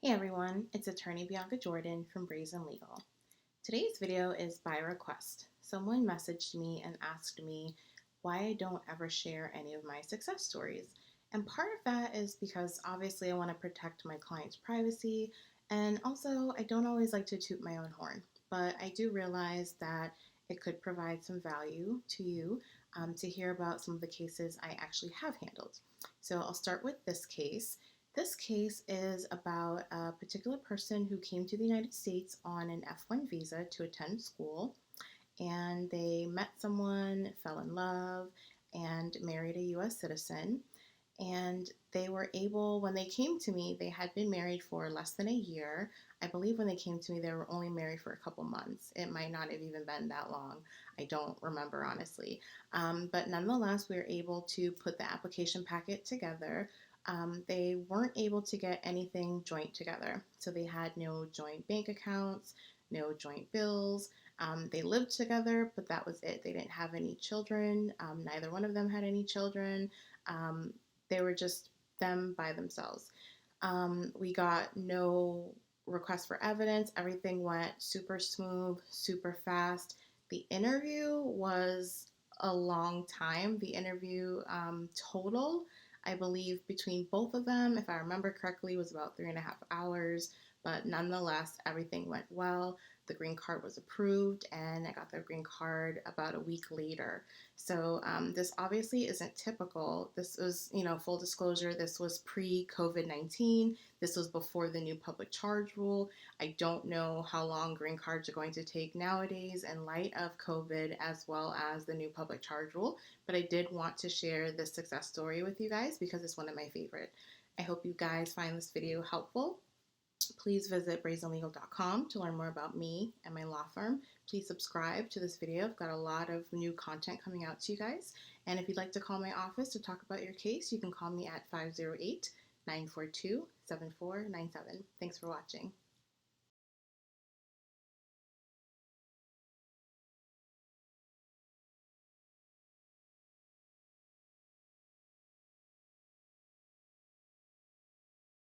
Hey everyone, it's attorney Bianca Jordan from Brazen Legal. Today's video is by request. Someone messaged me and asked me why I don't ever share any of my success stories. And part of that is because obviously I want to protect my client's privacy, and also I don't always like to toot my own horn. But I do realize that it could provide some value to you to hear about some of the cases I actually have handled. So I'll start with this case. This case is about a particular person who came to the United States on an F1 visa to attend school, and they met someone, fell in love, and married a US citizen. And they were able, when they came to me, they had been married for less than a year. I believe when they came to me, they were only married for a couple months. It might not have even been that long. I don't remember honestly. But nonetheless, we were able to put the application packet together. They weren't able to get anything joint together. So they had no joint bank accounts, no joint bills. They lived together, but that was it. They didn't have any children. Neither one of them had any children. Um, they were just them by themselves. We got no request for evidence. Everything went super smooth, super fast. The interview was a long time. The interview total, I believe, between both of them, if I remember correctly, was about 3.5 hours. But nonetheless, everything went well. The green card was approved, and I got the green card about a week later. So this obviously isn't typical. This was, full disclosure, this was pre-COVID-19. This was before the new public charge rule. I don't know how long green cards are going to take nowadays in light of COVID as well as the new public charge rule, but I did want to share this success story with you guys because it's one of my favorite. I hope you guys find this video helpful. Please visit brazenlegal.com to learn more about me and my law firm. Please subscribe to this video. I've got a lot of new content coming out to you guys. And if you'd like to call my office to talk about your case, you can call me at 508 942 7497. Thanks for watching.